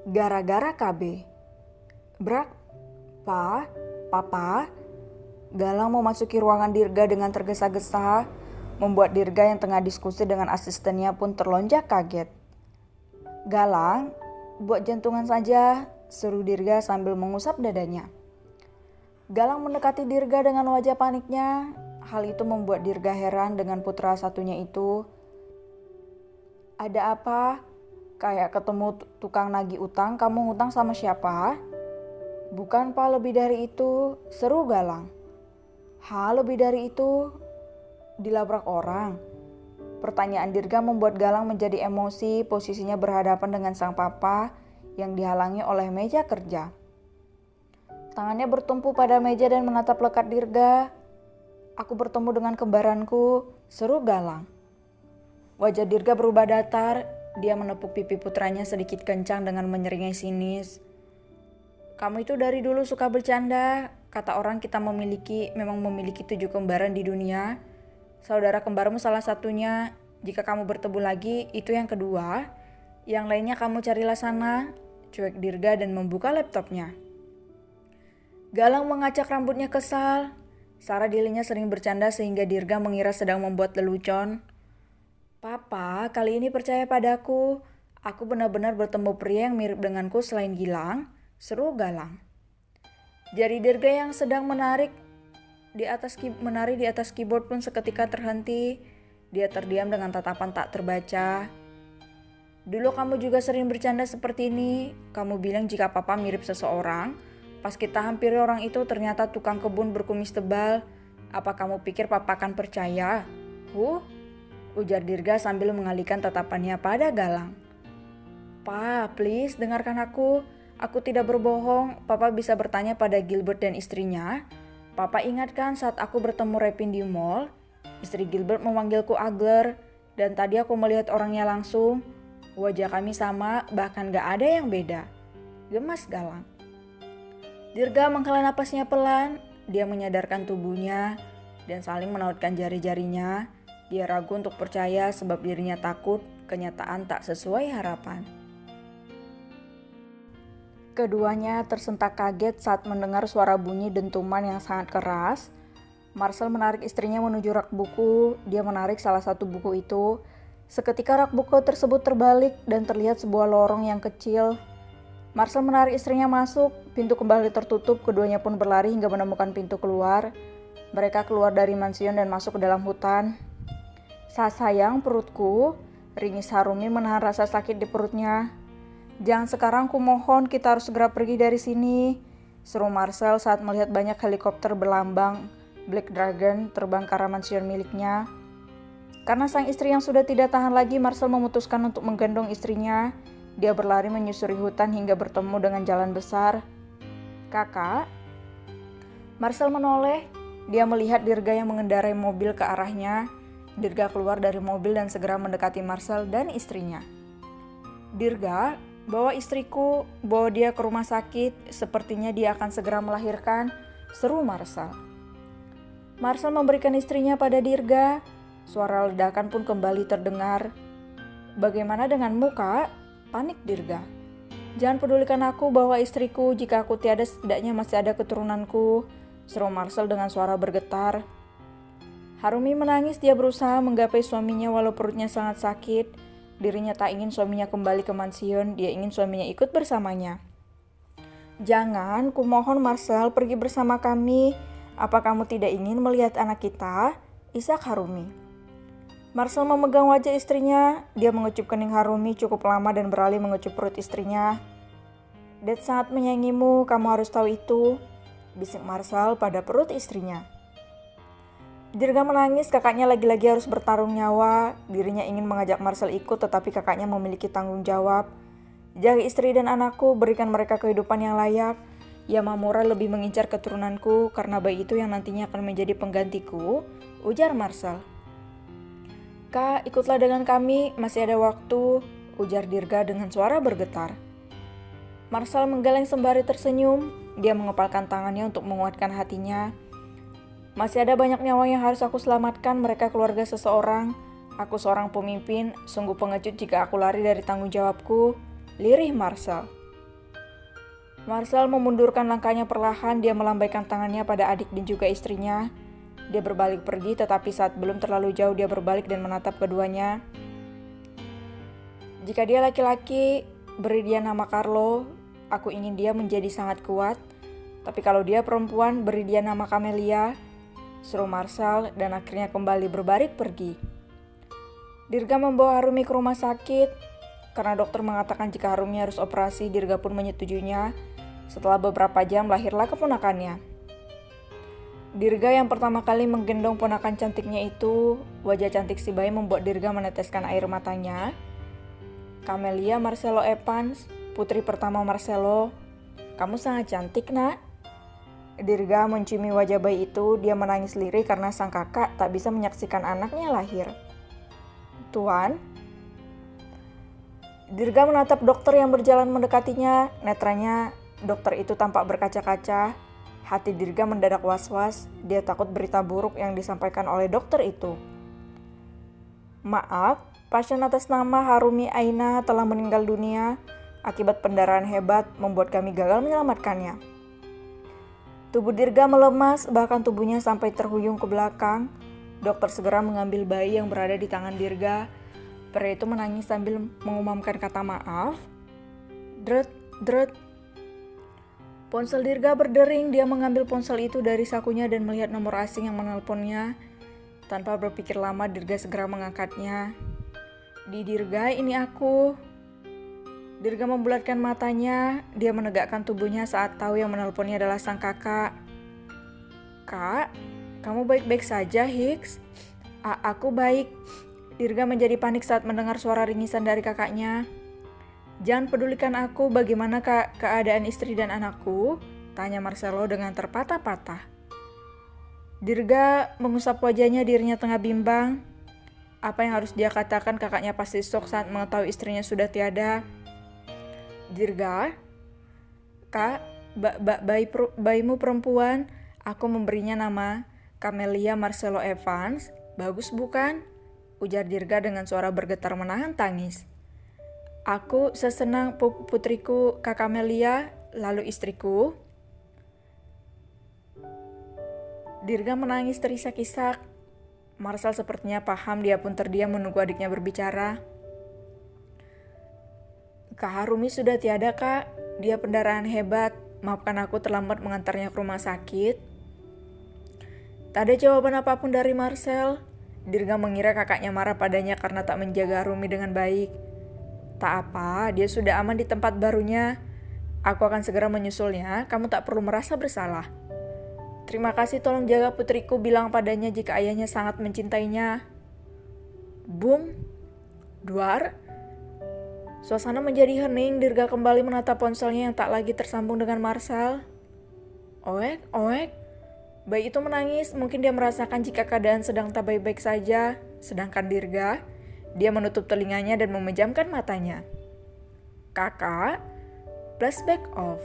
Gara-gara KB. Brak, Papa, Galang memasuki ruangan Dirga dengan tergesa-gesa, membuat Dirga yang tengah diskusi dengan asistennya pun terlonjak kaget. Galang, buat jantungan saja, seru Dirga sambil mengusap dadanya. Galang mendekati Dirga dengan wajah paniknya. Hal itu membuat Dirga heran dengan putra satunya itu. Ada apa? Kayak ketemu tukang nagih utang, kamu ngutang sama siapa? Bukan Pak, lebih dari itu, seru Galang. Lebih dari itu? Dilabrak orang? Pertanyaan Dirga membuat Galang menjadi emosi, posisinya berhadapan dengan sang papa yang dihalangi oleh meja kerja. Tangannya bertumpu pada meja dan menatap lekat Dirga. Aku bertemu dengan kembaranku, seru Galang. Wajah Dirga berubah datar. Dia menepuk pipi putranya sedikit kencang dengan menyeringai sinis. Kamu itu dari dulu suka bercanda. Kata orang kita memang memiliki 7 kembaran di dunia. Saudara kembarmu salah satunya. Jika kamu bertemu lagi, itu yang kedua. Yang lainnya kamu carilah sana. Cuek Dirga dan membuka laptopnya. Galang mengacak rambutnya kesal. Sarah dirinya sering bercanda sehingga Dirga mengira sedang membuat lelucon. Papa, kali ini percaya padaku. Aku benar-benar bertemu pria yang mirip denganku selain Gilang. Seru Galang. Jari Dirga yang sedang menari di atas keyboard pun seketika terhenti. Dia terdiam dengan tatapan tak terbaca. Dulu kamu juga sering bercanda seperti ini. Kamu bilang jika papa mirip seseorang. Pas kita hampiri orang itu ternyata tukang kebun berkumis tebal. Apa kamu pikir papa akan percaya? Ujar Dirga sambil mengalihkan tatapannya pada Galang. Pa, please dengarkan aku. Aku tidak berbohong. Papa bisa bertanya pada Gilbert dan istrinya. Papa ingatkan saat aku bertemu Repin di mall. Istri Gilbert memanggilku Agler. Dan tadi aku melihat orangnya langsung. Wajah kami sama, bahkan gak ada yang beda. Gemas Galang. Dirga menghela napasnya pelan. Dia menyadarkan tubuhnya dan saling menautkan jari-jarinya. Dia ragu untuk percaya sebab dirinya takut kenyataan tak sesuai harapan. Keduanya tersentak kaget saat mendengar suara bunyi dentuman yang sangat keras. Marcel menarik istrinya menuju rak buku. Dia menarik salah satu buku itu. Seketika rak buku tersebut terbalik dan terlihat sebuah lorong yang kecil. Marcel menarik istrinya masuk. Pintu kembali tertutup. Keduanya pun berlari hingga menemukan pintu keluar. Mereka keluar dari mansion dan masuk ke dalam hutan. Sayang perutku, ringis Harumi menahan rasa sakit di perutnya. Jangan sekarang kumohon, kita harus segera pergi dari sini. Seru Marcel saat melihat banyak helikopter berlambang Black Dragon terbang ke arah mansion miliknya. Karena sang istri yang sudah tidak tahan lagi, Marcel memutuskan untuk menggendong istrinya. Dia berlari menyusuri hutan hingga bertemu dengan jalan besar. Kakak? Marcel menoleh. Dia melihat Dirga yang mengendarai mobil ke arahnya. Dirga keluar dari mobil dan segera mendekati Marcel dan istrinya. Dirga, bawa istriku, bawa dia ke rumah sakit. Sepertinya dia akan segera melahirkan, seru Marcel. Marcel memberikan istrinya pada Dirga. Suara ledakan pun kembali terdengar. Bagaimana denganmu, Kak? Panik Dirga. Jangan pedulikan aku, bawa istriku. Jika aku tiada, setidaknya masih ada keturunanku, seru Marcel dengan suara bergetar. Harumi menangis, dia berusaha menggapai suaminya walau perutnya sangat sakit. Dirinya tak ingin suaminya kembali ke mansion, dia ingin suaminya ikut bersamanya. Jangan, kumohon Marcel, pergi bersama kami. Apa kamu tidak ingin melihat anak kita? Isak Harumi. Marcel memegang wajah istrinya, dia mengecup kening Harumi cukup lama dan beralih mengecup perut istrinya. Dad sangat menyayangimu, kamu harus tahu itu, bisik Marcel pada perut istrinya. Dirga menangis, kakaknya lagi-lagi harus bertarung nyawa. Dirinya ingin mengajak Marcel ikut, tetapi kakaknya memiliki tanggung jawab. Jaga istri dan anakku, berikan mereka kehidupan yang layak. Yamamura lebih mengincar keturunanku, karena bayi itu yang nantinya akan menjadi penggantiku, ujar Marcel. Kak, ikutlah dengan kami, masih ada waktu, ujar Dirga dengan suara bergetar. Marcel menggeleng sembari tersenyum, dia mengepalkan tangannya untuk menguatkan hatinya. Masih ada banyak nyawa yang harus aku selamatkan, mereka keluarga seseorang. Aku seorang pemimpin, sungguh pengecut jika aku lari dari tanggung jawabku, lirih Marcel. Marcel memundurkan langkahnya perlahan, dia melambaikan tangannya pada adik dan juga istrinya. Dia berbalik pergi, tetapi saat belum terlalu jauh dia berbalik dan menatap keduanya. Jika dia laki-laki, beri dia nama Carlo, aku ingin dia menjadi sangat kuat. Tapi kalau dia perempuan, beri dia nama Camelia, seru Marcel dan akhirnya kembali berbalik pergi. Dirga membawa Harumi ke rumah sakit. Karena dokter mengatakan jika Harumi harus operasi, Dirga pun menyetujuinya. Setelah beberapa jam lahirlah keponakannya. Dirga yang pertama kali menggendong ponakan cantiknya itu, wajah cantik si bayi membuat Dirga meneteskan air matanya. Camelia Marcelo Evans, putri pertama Marcelo, kamu sangat cantik nak. Dirga menciumi wajah bayi itu, dia menangis lirih karena sang kakak tak bisa menyaksikan anaknya lahir. Tuan, Dirga menatap dokter yang berjalan mendekatinya, netranya dokter itu tampak berkaca-kaca. Hati Dirga mendadak was-was, dia takut berita buruk yang disampaikan oleh dokter itu. Maaf, pasien atas nama Harumi Aina telah meninggal dunia akibat pendarahan hebat membuat kami gagal menyelamatkannya. Tubuh Dirga melemas, bahkan tubuhnya sampai terhuyung ke belakang. Dokter segera mengambil bayi yang berada di tangan Dirga. Pria itu menangis sambil mengumamkan kata maaf. Dret, dret. Ponsel Dirga berdering, dia mengambil ponsel itu dari sakunya dan melihat nomor asing yang menelponnya. Tanpa berpikir lama, Dirga segera mengangkatnya. Di Dirga, ini aku. Dirga membulatkan matanya, dia menegakkan tubuhnya saat tahu yang menelponnya adalah sang kakak. Kak, kamu baik-baik saja, Hicks? Aku baik. Dirga menjadi panik saat mendengar suara ringisan dari kakaknya. Jangan pedulikan aku, bagaimana keadaan istri dan anakku? Tanya Marcelo dengan terpatah-patah. Dirga mengusap wajahnya, dirinya tengah bimbang. Apa yang harus dia katakan, kakaknya pasti shock saat mengetahui istrinya sudah tiada. Dirga, Kak, bayimu perempuan, aku memberinya nama Camelia Marcelo Evans. Bagus bukan? Ujar Dirga dengan suara bergetar menahan tangis. Aku sesenang putriku Kak Camelia, lalu istriku. Dirga menangis terisak-isak. Marcel sepertinya paham, dia pun terdiam menunggu adiknya berbicara. Kak Harumi sudah tiada, Kak. Dia pendarahan hebat. Maafkan aku terlambat mengantarnya ke rumah sakit. Tak ada jawaban apapun dari Marcel. Dirga mengira kakaknya marah padanya karena tak menjaga Harumi dengan baik. Tak apa, dia sudah aman di tempat barunya. Aku akan segera menyusulnya, kamu tak perlu merasa bersalah. Terima kasih, tolong jaga putriku, bilang padanya jika ayahnya sangat mencintainya. Bung, duar. Suasana menjadi hening, Dirga kembali menatap ponselnya yang tak lagi tersambung dengan Marcel. Oek, oek. Bayi itu menangis, mungkin dia merasakan jika keadaan sedang tak baik-baik saja. Sedangkan Dirga, dia menutup telinganya dan memejamkan matanya. Kakak, flashback off.